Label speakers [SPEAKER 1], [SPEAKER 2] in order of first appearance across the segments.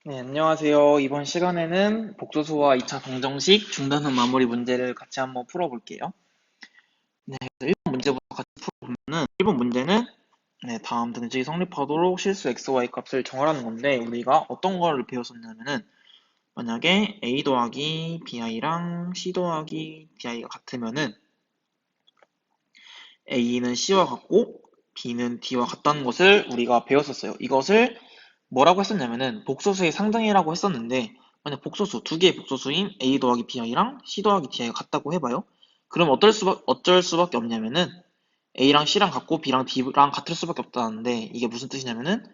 [SPEAKER 1] 네, 안녕하세요. 이번 시간에는 복소수와 2차 방정식 중단선 마무리 문제를 같이 한번 풀어볼게요. 네, 그래서 1번 문제부터 같이 풀어보면은 1번 문제는 다음 등식이 성립하도록 실수 x, y 값을 정하라는 건데 우리가 어떤 거를 배웠었냐면은 만약에 a 더하기 bi랑 c 더하기 di가 같으면은 a는 c와 같고 b는 d와 같다는 것을 우리가 배웠었어요. 이것을 뭐라고 했었냐면은 복소수의 상등이라고 했었는데 만약 복소수 두 개의 복소수인 a 더하기 bi랑 c 더하기 di가 같다고 해봐요. 그럼 어쩔 수밖에 없냐면은 a랑 c랑 같고 b랑 d랑 같을 수밖에 없다는데 이게 무슨 뜻이냐면은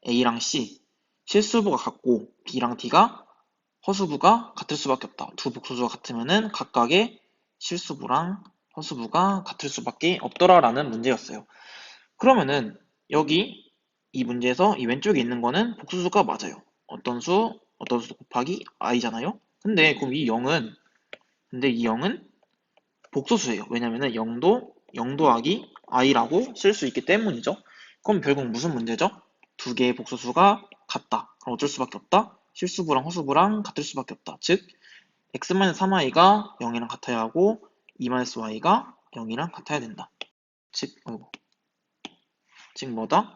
[SPEAKER 1] a랑 c 실수부가 같고 b랑 d가 허수부가 같을 수밖에 없다. 두 복소수가 같으면은 각각의 실수부랑 허수부가 같을 수밖에 없더라라는 문제였어요. 그러면은 여기 이 문제에서 이 왼쪽에 있는 거는 복수수가 맞아요. 어떤 수 곱하기 i잖아요. 근데 이 0은 복소수예요. 왜냐면은 0 더하기 i라고 쓸 수 있기 때문이죠. 그럼 결국 무슨 문제죠? 두 개의 복소수가 같다. 그럼 어쩔 수밖에 없다? 실수부랑 허수부랑 같을 수밖에 없다. 즉 x-3i가 0이랑 같아야 하고 2-y가 0이랑 같아야 된다. 즉 뭐다?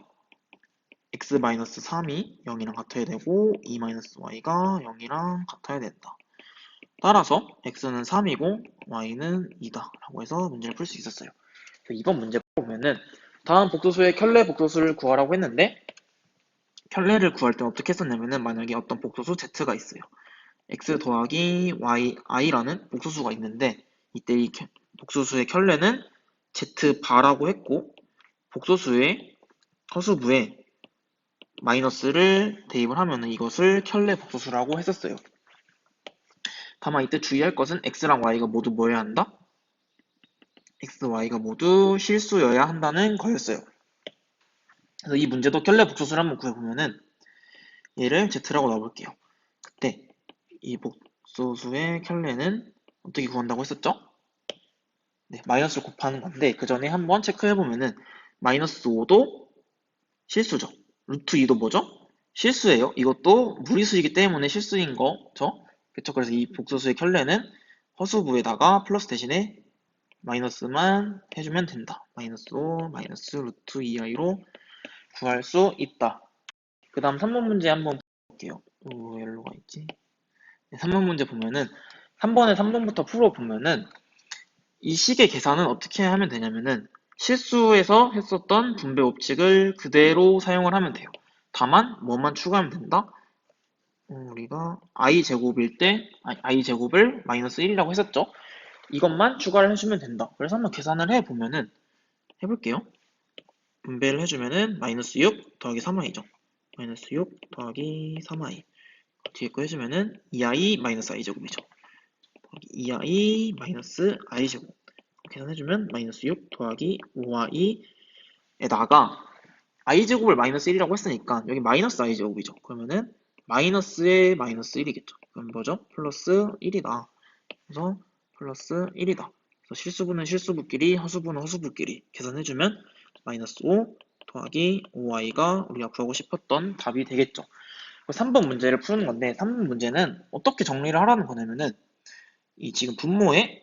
[SPEAKER 1] x-3이 0이랑 같아야 되고 2-y가 0이랑 같아야 된다. 따라서 x는 3이고 y는 2다 라고 해서 문제를 풀 수 있었어요. 이번 문제 보면은 다음 복소수의 켤레 복소수를 구하라고 했는데 켤레를 구할 때 어떻게 했었냐면은 만약에 어떤 복소수 z가 있어요. x 더하기 y, i라는 복소수가 있는데 이때 이 복소수의 켤레는 z바라고 했고 복소수의 허수부에 마이너스를 대입을 하면 이것을 켤레 복소수라고 했었어요. 다만 이때 주의할 것은 x랑 y가 모두 뭐여야 한다? x, y가 모두 실수여야 한다는 거였어요. 그래서 이 문제도 켤레 복소수를 한번 구해보면은 얘를 z라고 넣어볼게요. 그때 이 복소수의 켤레는 어떻게 구한다고 했었죠? 네, 마이너스를 곱하는 건데 그 전에 한번 체크해보면은 마이너스 5도 실수죠. 루트 2도 뭐죠? 실수예요. 이것도 무리수이기 때문에 실수인 거죠. 그쵸? 그래서 이 복소수의 켤레는 허수부에다가 플러스 대신에 마이너스만 해주면 된다. 마이너스 5, 마이너스 루트 2i로 구할 수 있다. 그 다음 3번 문제 한번 볼게요. 여기로 가 있지? 3번 문제 보면은 3번에 3번부터 풀어보면은 이 식의 계산은 어떻게 하면 되냐면은 실수에서 했었던 분배 법칙을 그대로 사용을 하면 돼요. 다만 뭐만 추가하면 된다? 우리가 i제곱일 때 i제곱을 마이너스 1이라고 했었죠. 이것만 추가를 해주면 된다. 그래서 한번 계산을 해보면은 해볼게요. 분배를 해주면은 마이너스 6 더하기 3i죠. 마이너스 6 더하기 3i 뒤에 거 해주면은 2i 마이너스 i제곱이죠. 2i 마이너스 i제곱 계산해주면 마이너스 6 더하기 5i에다가 i제곱을 마이너스 1이라고 했으니까 여기 마이너스 i제곱이죠. 그러면은 마이너스에 마이너스 1이겠죠. 그럼 뭐죠? 플러스 1이다. 그래서 플러스 1이다. 그래서 실수분은 실수부끼리, 허수분은 허수부끼리 계산해주면 마이너스 5 더하기 5i가 우리가 구하고 싶었던 답이 되겠죠. 3번 문제를 푸는 건데 3번 문제는 어떻게 정리를 하라는 거냐면은 이 지금 분모에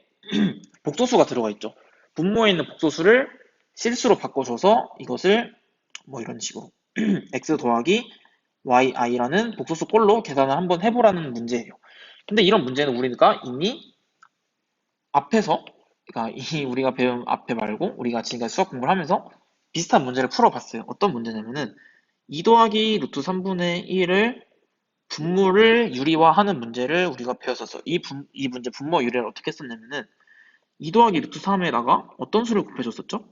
[SPEAKER 1] 복소수가 들어가 있죠. 분모에 있는 복소수를 실수로 바꿔줘서 이것을 뭐 이런 식으로 x 더하기 yi라는 복소수 꼴로 계산을 한번 해보라는 문제예요. 근데 이런 문제는 우리가 이미 앞에서 그러니까 이 우리가 배운 앞에 말고 우리가 지금까지 수학 공부를 하면서 비슷한 문제를 풀어봤어요. 어떤 문제냐면은 2 더하기 루트 3분의 1을 분모를 유리화하는 문제를 우리가 배웠었어요. 이 문제 분모 유리를 어떻게 썼냐면은 2 더하기 루트 3에다가 어떤 수를 곱해줬었죠?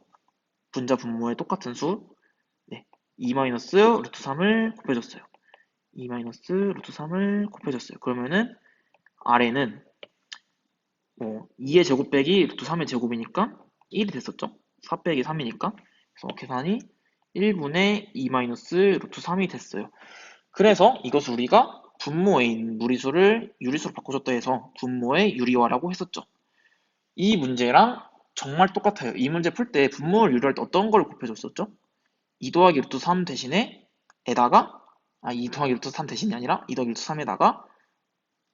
[SPEAKER 1] 분자 분모의 똑같은 수, 네, 2 마이너스 루트 3을 곱해줬어요. 2 마이너스 루트 3을 곱해줬어요. 그러면은 아래는 뭐 2의 제곱 빼기 루트 3의 제곱이니까 1이 됐었죠? 4 빼기 3이니까 그래서 계산이 1분의 2 마이너스 루트 3이 됐어요. 그래서 이것을 우리가 분모에 있는 무리수를 유리수로 바꿔줬다 해서 분모의 유리화라고 했었죠. 이 문제랑 정말 똑같아요. 이 문제 풀 때 분모를 유리할 때 어떤 걸 곱해줬었죠? 2 더하기 루트 3 대신에 에다가 2 더하기 루트 3 대신이 아니라 2 더하기 루트 3에다가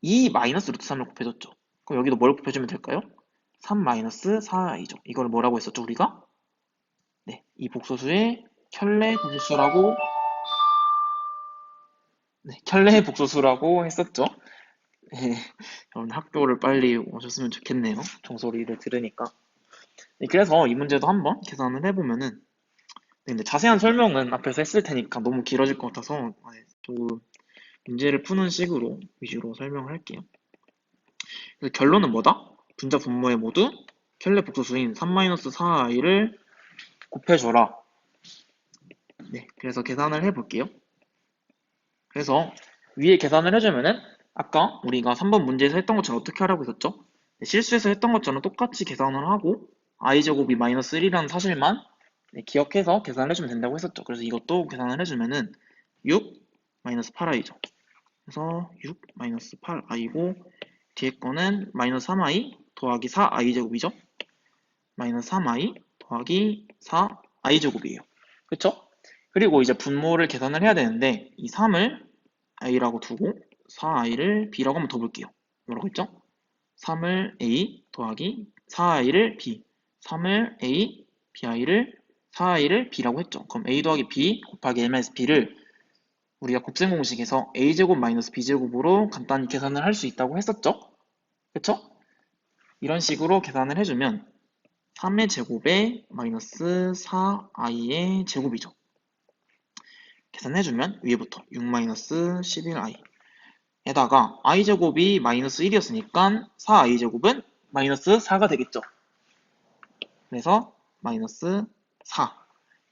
[SPEAKER 1] 2 마이너스 루트 3을 곱해줬죠. 그럼 여기도 뭘 곱해주면 될까요? 3 마이너스 4i죠. 이걸 뭐라고 했었죠, 우리가? 네, 이 복소수의 켤레 복소수라고, 네, 켤레 복소수라고 했었죠. 네, 여러분 학교를 빨리 오셨으면 좋겠네요. 종소리를 들으니까. 네, 그래서 이 문제도 한번 계산을 해보면은, 네, 근데 자세한 설명은 앞에서 했을 테니까 너무 길어질 것 같아서 조금 문제를 푸는 식으로 위주로 설명을 할게요. 그래서 결론은 뭐다? 분자 분모에 모두 켤레 복소수인 3-4i를 곱해줘라. 네, 그래서 계산을 해볼게요. 그래서 위에 계산을 해주면은 아까 우리가 3번 문제에서 했던 것처럼 어떻게 하라고 했었죠? 네, 실수해서 했던 것처럼 똑같이 계산을 하고 i제곱이 마이너스 1이라는 사실만 기억해서 계산을 해주면 된다고 했었죠. 그래서 이것도 계산을 해주면은 6 마이너스 8i죠. 그래서 6 마이너스 8i고 뒤에 거는 마이너스 3i 더하기 4i제곱이죠. 마이너스 3i 더하기 4i제곱이에요. 그쵸? 그리고 이제 분모를 계산을 해야 되는데 이 3을 i라고 두고 4i를 b라고 한번 더 볼게요. 뭐라고 했죠? 3을 a 더하기 4i를 b 3을 a bi를 4i를 b라고 했죠. 그럼 a 더하기 b 곱하기 m-b를 우리가 곱셈 공식에서 a제곱 마이너스 b제곱으로 간단히 계산을 할 수 있다고 했었죠? 그쵸? 이런 식으로 계산을 해주면 3의 제곱에 마이너스 4i의 제곱이죠. 계산해주면 위에부터 6 마이너스 11i 에다가 i제곱이 마이너스 1이었으니까 4i제곱은 마이너스 4가 되겠죠. 그래서 마이너스 4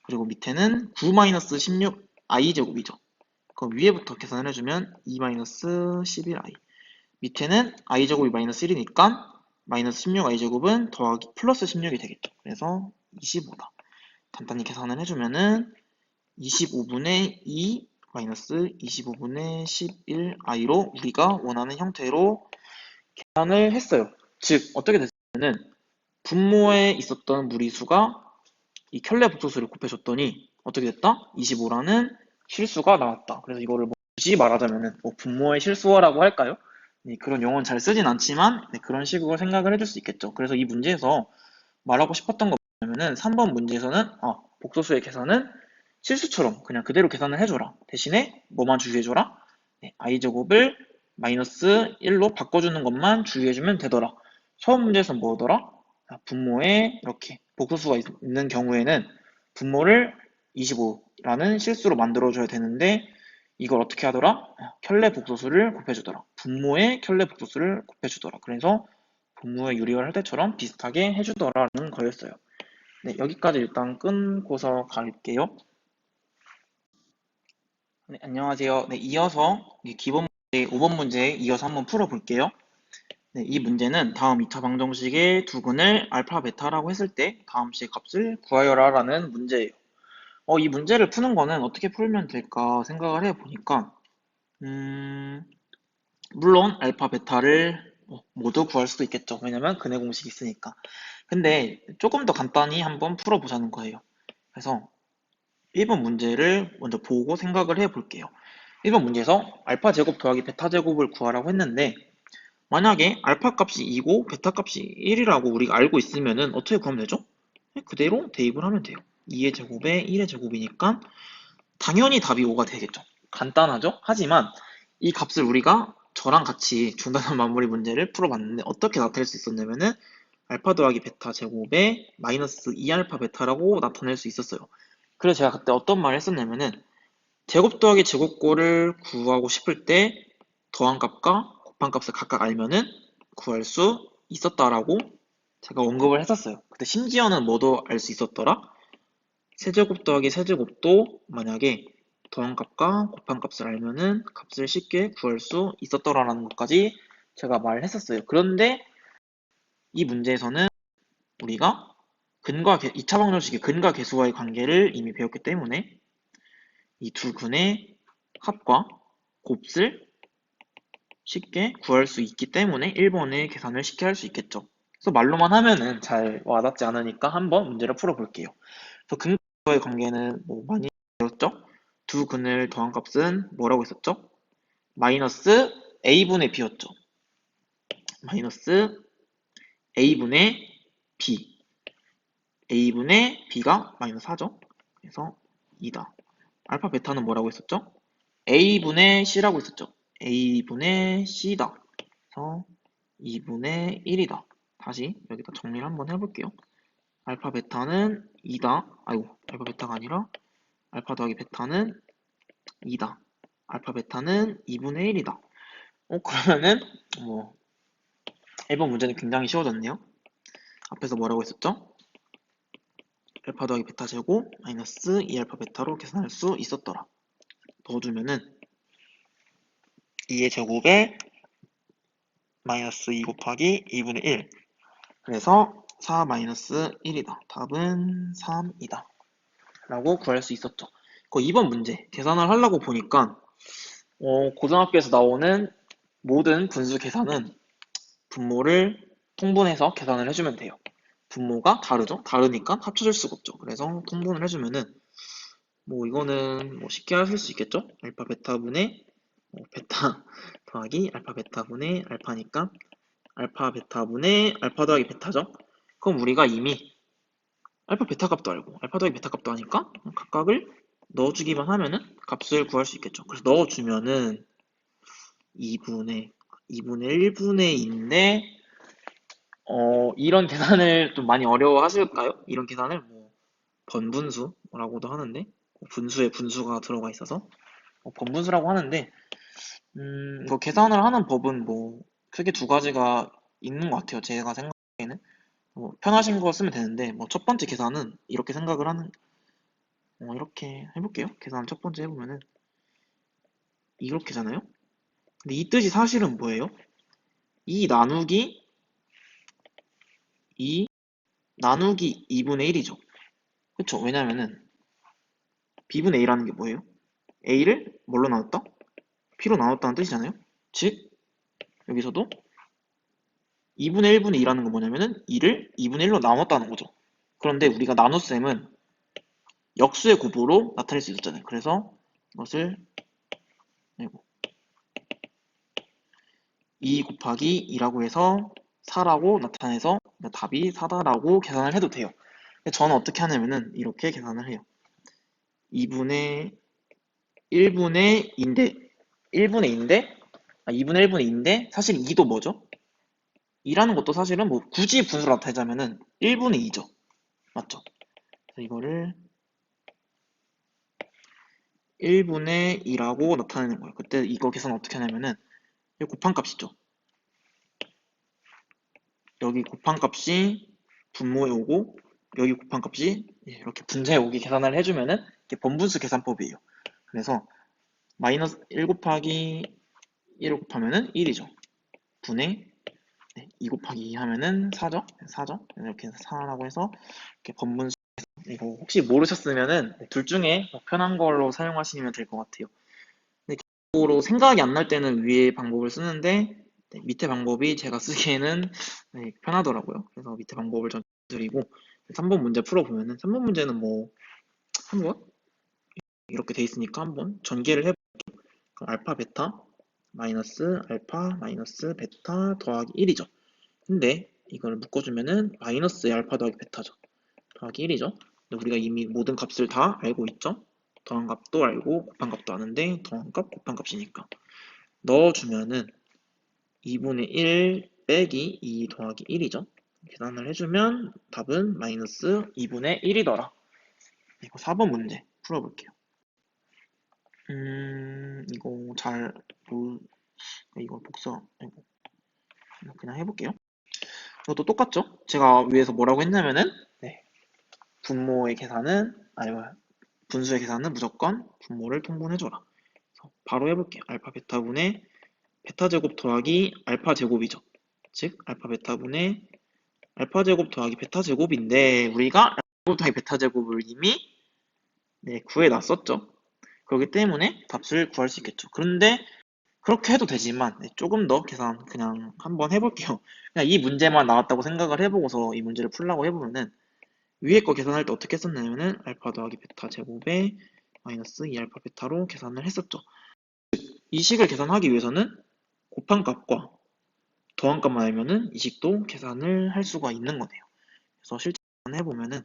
[SPEAKER 1] 그리고 밑에는 9 마이너스 16i제곱이죠. 그럼 위에부터 계산을 해주면 2 마이너스 11i 밑에는 i제곱이 마이너스 1이니까 마이너스 16i제곱은 더하기 플러스 16이 되겠죠. 그래서 25다. 간단히 계산을 해주면은 25분의 2 마이너스 25분의 11i로 우리가 원하는 형태로 계산을 했어요. 즉 어떻게 됐냐면 분모에 있었던 무리수가 이 켤레 복소수를 곱해줬더니 어떻게 됐다? 25라는 실수가 나왔다. 그래서 이거를 뭐 굳이 말하자면은 뭐 분모의 실수어라고 할까요? 네, 그런 용어는 잘 쓰진 않지만 그런 식으로 생각을 해줄 수 있겠죠. 그래서 이 문제에서 말하고 싶었던 거 뭐냐면은 3번 문제에서는 복소수의 계산은 실수처럼 그냥 그대로 계산을 해줘라. 대신에 뭐만 주의해줘라? i제곱을 마이너스 1로 바꿔주는 것만 주의해주면 되더라. 처음 문제에서 뭐더라? 분모에 이렇게 복소수가 있는 경우에는 분모를 25라는 실수로 만들어줘야 되는데 이걸 어떻게 하더라? 켤레 복소수를 곱해주더라. 분모에 켤레 복소수를 곱해주더라. 그래서 분모의 유리화를 할 때처럼 비슷하게 해주더라는 거였어요. 네, 여기까지 일단 끊고서 갈게요. 네, 안녕하세요. 네, 이어서 기본 문제 5번 문제 이어서 한번 풀어볼게요. 네, 이 문제는 다음 2차 방정식의 두근을 알파 베타라고 했을 때 다음 식 값을 구하여라 라는 문제예요. 이 문제를 푸는 거는 어떻게 풀면 될까 생각을 해보니까 물론 알파 베타를 모두 구할 수도 있겠죠. 왜냐면 근해 공식이 있으니까. 근데 조금 더 간단히 한번 풀어보자는 거예요. 그래서 1번 문제를 먼저 보고 생각을 해볼게요. 1번 문제에서 알파 제곱 더하기 베타 제곱을 구하라고 했는데 만약에 알파 값이 2고 베타 값이 1이라고 우리가 알고 있으면은 어떻게 구하면 되죠? 그대로 대입을 하면 돼요. 2의 제곱에 1의 제곱이니까 당연히 답이 5가 되겠죠. 간단하죠? 하지만 이 값을 우리가 저랑 같이 중단한 마무리 문제를 풀어봤는데 어떻게 나타낼 수 있었냐면은 알파 더하기 베타 제곱에 마이너스 2알파 베타라고 나타낼 수 있었어요. 그래서 제가 그때 어떤 말을 했었냐면은 제곱 더하기 제곱꼴을 구하고 싶을 때 더한 값과 곱한 값을 각각 알면은 구할 수 있었다라고 제가 언급을 했었어요. 근데 심지어는 뭐도 알 수 있었더라? 세제곱 더하기 세제곱도 만약에 더한 값과 곱한 값을 알면은 값을 쉽게 구할 수 있었더라라는 것까지 제가 말을 했었어요. 그런데 이 문제에서는 우리가 2차 방정식의 근과 계수와의 관계를 이미 배웠기 때문에 이 두 근의 합과 곱을 쉽게 구할 수 있기 때문에 1번의 계산을 쉽게 할 수 있겠죠. 그래서 말로만 하면은 잘 와닿지 않으니까 한번 문제를 풀어볼게요. 그래서 근과의 관계는 뭐 많이 배웠죠? 두 근을 더한 값은 뭐라고 했었죠? 마이너스 a분의 b였죠. 마이너스 a분의 b. a분의 b가 마이너스 4죠. 그래서 2다. 알파 베타는 뭐라고 했었죠? a분의 c라고 했었죠. a분의 c다. 그래서 2분의 1이다. 다시 여기다 정리를 한번 해볼게요. 알파 베타는 2다. 아이고, 알파 베타가 아니라 알파 더하기 베타는 2다. 알파 베타는 2분의 1이다. 그러면은 뭐 1번 문제는 굉장히 쉬워졌네요. 앞에서 뭐라고 했었죠? 알파 더하기 베타 제곱 마이너스 2알파 베타로 계산할 수 있었더라. 넣어주면은 2의 제곱에 마이너스 2 곱하기 2분의 1. 그래서 4 마이너스 1이다. 답은 3이다. 라고 구할 수 있었죠. 그 2번 문제 계산을 하려고 보니까 고등학교에서 나오는 모든 분수 계산은 분모를 통분해서 계산을 해주면 돼요. 분모가 다르죠? 다르니까 합쳐질 수가 없죠. 그래서 통분을 해주면은 뭐 이거는 뭐 쉽게 하실 수 있겠죠? 알파 베타분의 베타 더하기 알파 베타분의 알파니까 알파 베타분의 알파 더하기 베타죠? 그럼 우리가 이미 알파 베타 값도 알고 알파 더하기 베타 값도 아니까 각각을 넣어주기만 하면은 값을 구할 수 있겠죠. 그래서 넣어주면은 2분의 1분의 2인데 이런 계산을 좀 많이 어려워하실까요? 이런 계산을 뭐 번분수라고도 하는데 분수에 분수가 들어가 있어서 번분수라고 하는데 이거 계산을 하는 법은 뭐 크게 두 가지가 있는 것 같아요. 제가 생각에는 편하신 거 쓰면 되는데 뭐 첫 번째 계산은 이렇게 생각을 하는 이렇게 해볼게요. 계산 첫 번째 해보면은 이렇게잖아요. 근데 이 뜻이 사실은 뭐예요? 2 나누기 2 나누기 2분의 1이죠. 그쵸? 왜냐면은 b분의 a라는 게 뭐예요? a를 뭘로 나눴다? p로 나눴다는 뜻이잖아요. 즉 여기서도 2분의 1분의 2라는 건 뭐냐면은 2를 2분의 1로 나눴다는 거죠. 그런데 우리가 나눗셈은 역수의 곱으로 나타낼 수 있었잖아요. 그래서 이것을 2 곱하기 2라고 해서 4라고 나타내서 답이 4다라고 계산을 해도 돼요. 저는 어떻게 하냐면은 이렇게 계산을 해요. 2분의 1분의 2인데 1분의 2인데 2분의 1분의 2인데 사실 2도 뭐죠? 2라는 것도 사실은 뭐 굳이 분수로 나타내자면은 1분의 2죠. 맞죠? 그래서 이거를 1분의 2라고 나타내는 거예요. 그때 이거 계산 어떻게 하냐면은 여기 곱한 값이죠. 여기 곱한 값이 분모에 오고 여기 곱한 값이 이렇게 분자에 오게 계산을 해주면은 이게 번분수 계산법이에요. 그래서 마이너스 1 곱하기 1을 곱하면은 1이죠. 분의 2 곱하기 2 하면은 4죠. 4죠. 이렇게 해서 4라고 해서 이렇게 번분수 이거 혹시 모르셨으면은 둘 중에 편한 걸로 사용하시면 될 것 같아요. 근데 기본적으로 생각이 안 날 때는 위에 방법을 쓰는데 밑에 방법이 제가 쓰기에는 편하더라고요. 그래서 밑에 방법을 전 드리고 3번 문제 풀어보면은 3번 문제는 뭐 한번 이렇게 돼 있으니까 한번 전개를 해볼게요. 알파 베타 마이너스 알파 마이너스 베타 더하기 1이죠. 근데 이걸 묶어주면은 마이너스의 알파 더하기 베타죠. 더하기 1이죠. 근데 우리가 이미 모든 값을 다 알고 있죠. 더한 값도 알고 곱한 값도 아는데 더한 값 곱한 값이니까 넣어주면은 2분의 1 빼기 2 더하기 1이죠. 계산을 해주면 답은 마이너스 2분의 1이더라. 이거 4번 문제 풀어볼게요. 이거 잘 이거 복사 그냥 해볼게요. 이것도 똑같죠? 제가 위에서 뭐라고 했냐면은 분모의 계산은 분수의 계산은 무조건 분모를 통분해줘라. 바로 해볼게요. 알파 베타분의 베타 제곱 더하기 알파 제곱이죠. 즉 알파 베타분의 알파 제곱 더하기 베타 제곱인데 우리가 알파 제곱 더하기 베타 제곱을 이미 구해놨었죠. 그렇기 때문에 값을 구할 수 있겠죠. 그런데 그렇게 해도 되지만 조금 더 계산 그냥 한번 해볼게요. 그냥 이 문제만 나왔다고 생각을 해보고서 이 문제를 풀라고 해보면은 위에 거 계산할 때 어떻게 했었냐면은 알파 더하기 베타 제곱에 마이너스 2알파 베타로 계산을 했었죠. 이 식을 계산하기 위해서는 곱한 값과 더한 값만 알면은 이 식도 계산을 할 수가 있는 거네요. 그래서 실제 계산해보면은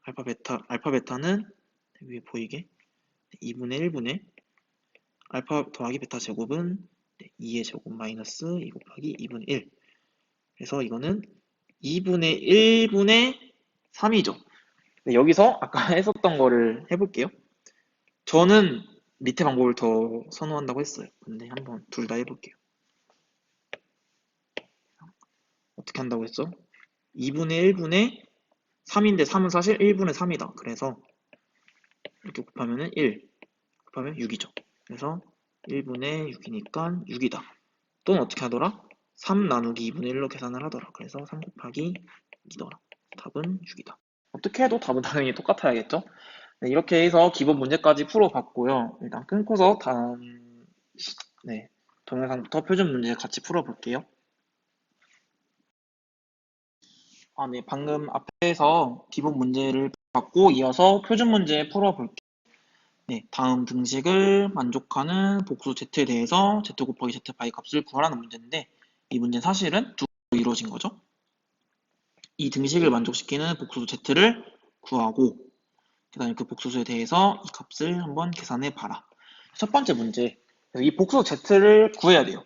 [SPEAKER 1] 알파 베타는 위에 보이게 2분의 1분의 알파 더하기 베타 제곱은 2의 제곱 마이너스 2 곱하기 2분의 1. 그래서 이거는 2분의 1분의 3이죠. 여기서 아까 했었던 거를 해볼게요. 저는 밑에 방법을 더 선호한다고 했어요. 근데 한번 둘 다 해볼게요. 어떻게 한다고 했죠? 2분의 1분의 3인데 3은 사실 1분의 3이다. 그래서 이렇게 곱하면은 1, 곱하면 6이죠. 그래서 1분의 6이니까 6이다. 또는 어떻게 하더라? 3 나누기 2분의 1로 계산을 하더라. 그래서 3 곱하기 2더라. 답은 6이다. 어떻게 해도 답은 당연히 똑같아야겠죠? 네, 이렇게 해서 기본 문제까지 풀어봤고요. 일단 끊고서 다음 동영상부터 표준 문제 같이 풀어볼게요. 네, 방금 앞에서 기본 문제를 받고 이어서 표준 문제 풀어볼게요. 네, 다음 등식을 만족하는 복수 z에 대해서 z 곱하기 z 바이 값을 구하라는 문제인데 이 문제는 사실은 두 가지로 이루어진 거죠. 이 등식을 만족시키는 복수 z를 구하고 그다음에 그 복수수에 대해서 이 값을 한번 계산해 봐라. 첫 번째 문제. 이 복수 z를 구해야 돼요.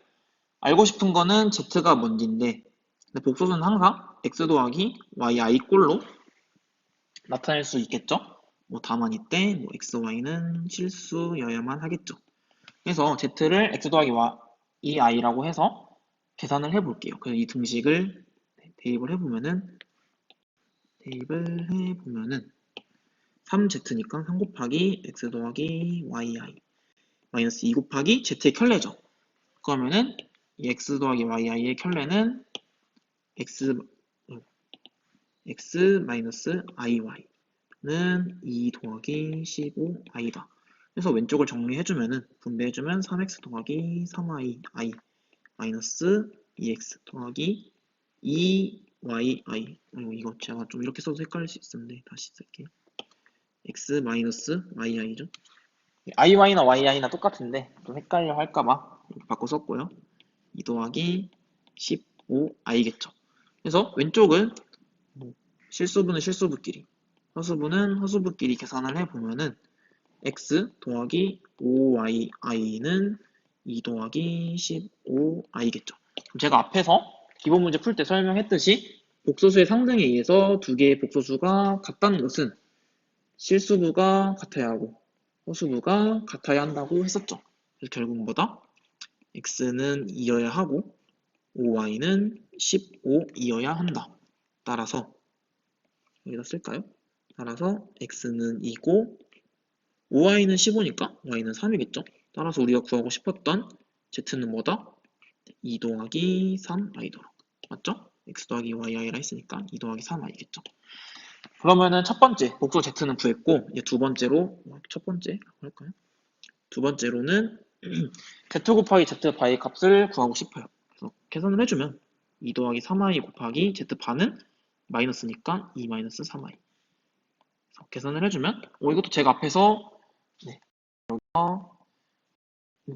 [SPEAKER 1] 알고 싶은 거는 z가 뭔지인데 근데 복수수는 항상 x 더하기 yi 꼴로 나타낼 수 있겠죠? 뭐 다만 이때 뭐 x, y는 실수여야만 하겠죠. 그래서 z를 x 더하기 yi라고 해서 계산을 해볼게요. 그래서 이 등식을 대입을 해보면은 3z니까 3 곱하기 x 더하기 yi 마이너스 2 곱하기 z의 켤레죠. 그러면은 이 x 더하기 yi의 켤레는 x 마이너스 iy는 2 더하기 15i다. 그래서 왼쪽을 정리해주면은 분배해주면 3x 더하기 3i 마이너스 2x 더하기 2yi 이거 제가 좀 이렇게 써도 헷갈릴 수 있었는데 다시 쓸게요. x 마이너스 yi죠. iy나 yi나 똑같은데 좀 헷갈려 할까봐 이렇게 바꿔 썼고요. 2 더하기 15i겠죠. 그래서 왼쪽은 실수분은 실수부끼리, 허수분은 허수부끼리 계산을 해보면은 x 더하기 5yi는 2 더하기 15i겠죠. 제가 앞에서 기본 문제 풀 때 설명했듯이 복소수의 상등에 의해서 두 개의 복소수가 같다는 것은 실수부가 같아야 하고 허수부가 같아야 한다고 했었죠. 그래서 결국 뭐다? x는 2여야 하고 5y는 15이어야 한다. 따라서 여기다 쓸까요? 따라서 x는 2고 5y는 15니까 y는 3이겠죠? 따라서 우리가 구하고 싶었던 z는 뭐다? 2 더하기 3i더라. 맞죠? x 더하기 yi라 했으니까 2 더하기 3i겠죠. 그러면은 첫 번째 복수 z는 구했고 이제 두 번째로 첫 번째 할까요? 두 번째로는 z 곱하기 z 바의 값을 구하고 싶어요. 그래서 계산을 해주면 2 더하기 3i 곱하기 z 바는 마이너스니까 2 마이너스 3i. 계산을 해주면 이것도 제가 앞에서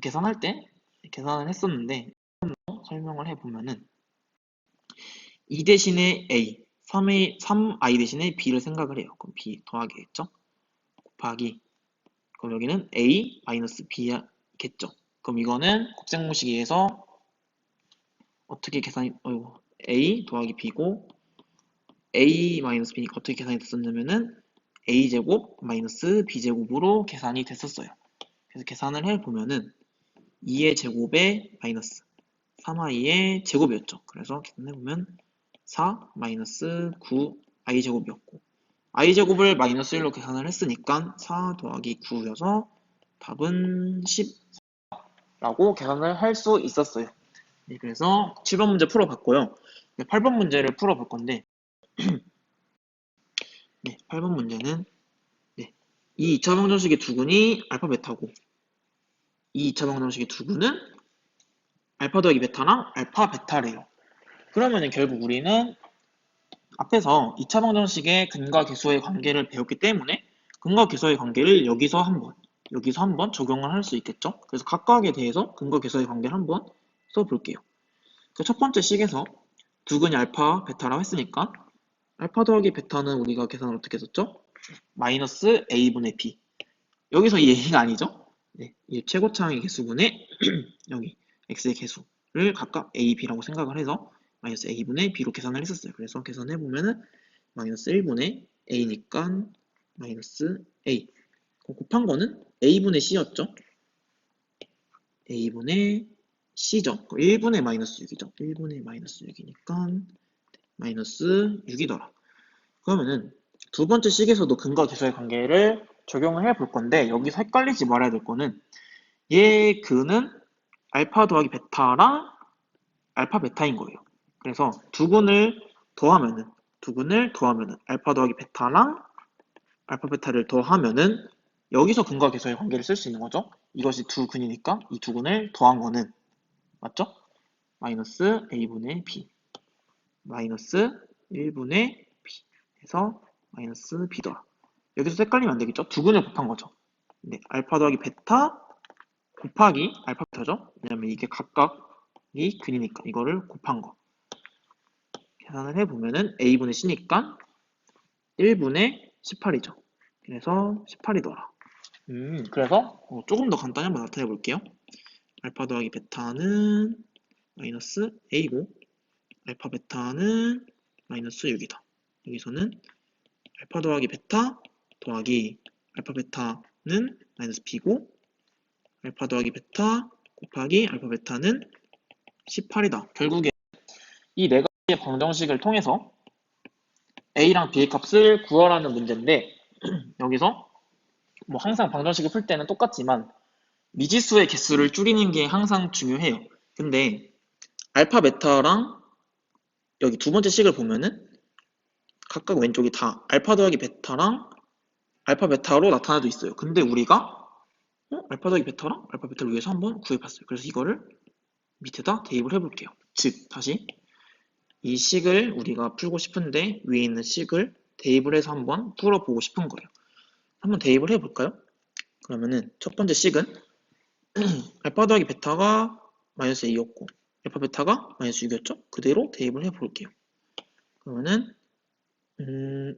[SPEAKER 1] 계산할 때 계산을 했었는데 설명을 해보면은 2 대신에 a, 3i 대신에 b를 생각을 해요. 그럼 b 더하기겠죠? 곱하기 그럼 여기는 a 마이너스 b겠죠? 그럼 이거는 곱셈공식에서 어떻게 계산이 a 더하기 b고 a 마이너스 b니까 어떻게 계산이 됐었냐면은 a제곱 마이너스 b제곱으로 계산이 됐었어요. 그래서 계산을 해보면은 2의 제곱에 마이너스 3i의 제곱이었죠. 그래서 계산해보면 4 마이너스 9 i제곱이었고 i제곱을 마이너스 1로 계산을 했으니까 4 더하기 9여서 답은 10라고 계산을 할 수 있었어요. 네, 그래서 7번 문제 풀어봤고요. 8번 문제를 풀어볼 건데 네, 8번 문제는 이 2차 방정식의 두근이 알파 베타고 이 2차 방정식의 두근은 알파 더하기 베타랑 알파 베타래요. 그러면은 결국 우리는 앞에서 2차 방정식의 근과 계수의 관계를 배웠기 때문에 근거 계수의 관계를 여기서 한번 적용을 할 수 있겠죠. 그래서 각각에 대해서 근거 계수의 관계를 한번 써볼게요. 그 첫 번째 식에서 두근이 알파, 베타라고 했으니까 알파 더하기 베타는 우리가 계산을 어떻게 했었죠? 마이너스 a분의 b. 여기서 이 a가 아니죠? 네, 이 최고차항의 개수분의 여기 x의 개수를 각각 a, b라고 생각을 해서 마이너스 a분의 b로 계산을 했었어요. 그래서 계산해보면은 마이너스 1분의 a니까 마이너스 a. 곱한 거는 a분의 c였죠? a분의 c죠. 1분의 마이너스 6이죠. 1분의 마이너스 6이니까 마이너스 6이더라. 그러면은 두 번째 식에서도 근거 계수의 관계를 적용을 해 볼 건데 여기서 헷갈리지 말아야 될 거는 얘 그는 알파 더하기 베타랑 알파 베타인 거예요. 그래서 두근을 더하면은 알파 더하기 베타랑 알파 베타를 더하면은 여기서 근거 계수의 관계를 쓸 수 있는 거죠. 이것이 두 근이니까 이 두 근을 더한 거는 맞죠? 마이너스 a분의 b 마이너스 1분의 b 해서 마이너스 b더라. 여기서 헷갈리면 안 되겠죠? 두 근을 곱한 거죠. 네, 알파 더하기 베타 곱하기 알파 베타죠? 왜냐면 이게 각각이 근이니까 이거를 곱한 거. 계산을 해보면은 a분의 c니까 1분의 18이죠. 그래서 18이더라. 그래서 조금 더 간단히 한번 나타내 볼게요. 알파 더하기 베타는 마이너스 a고 알파 베타는 마이너스 6이다. 여기서는 알파 더하기 베타 더하기 알파 베타는 마이너스 b고 알파 더하기 베타 곱하기 알파 베타는 18이다. 결국에 이 네 가지의 방정식을 통해서 a랑 b의 값을 구하라는 문제인데 여기서 뭐 항상 방정식을 풀 때는 똑같지만 미지수의 개수를 줄이는 게 항상 중요해요. 근데 알파 베타랑 여기 두 번째 식을 보면은 각각 왼쪽이 다 알파 더하기 베타랑 알파 베타로 나타나도 있어요. 근데 우리가 알파 더하기 베타랑 알파 베타를 위해서 한번 구해봤어요. 그래서 이거를 밑에다 대입을 해볼게요. 즉 다시 이 식을 우리가 풀고 싶은데 위에 있는 식을 대입을 해서 한번 풀어보고 싶은 거예요. 한번 대입을 해볼까요? 그러면은 첫 번째 식은 알파 더하기 베타가 마이너스 a였고 알파 베타가 마이너스 6이었죠? 그대로 대입을 해볼게요. 그러면은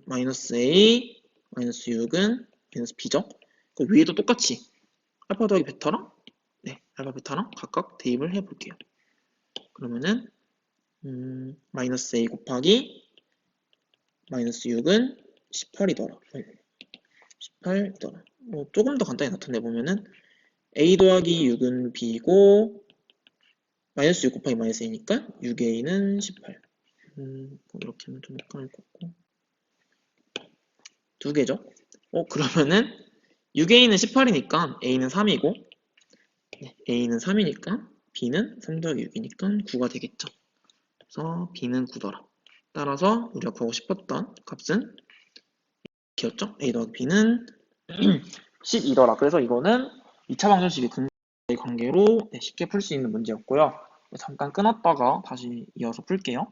[SPEAKER 1] 마이너스 a 마이너스 6은 마이너스 b죠? 그 위에도 똑같이 알파 더하기 베타랑 알파 베타랑 각각 대입을 해볼게요. 그러면은 마이너스 a 곱하기 마이너스 6은 18이더라. 18이더라. 조금 더 간단히 나타내보면은 a 더하기 6은 b고 마이너스 6 곱하기 마이너스 a니까 6a는 18. 이렇게 하면 좀 헷갈릴 것 같고 두 개죠. 그러면은 6a는 18이니까 a는 3이고 a는 3이니까 b는 3 더하기 6이니까 9가 되겠죠. 그래서 b는 9더라. 따라서 우리가 구하고 싶었던 값은 이렇게였죠. a 더하기 b는 12더라. 그래서 이거는 2차 방정식의 근거의 관계로 쉽게 풀 수 있는 문제였고요. 잠깐 끊었다가 다시 이어서 풀게요.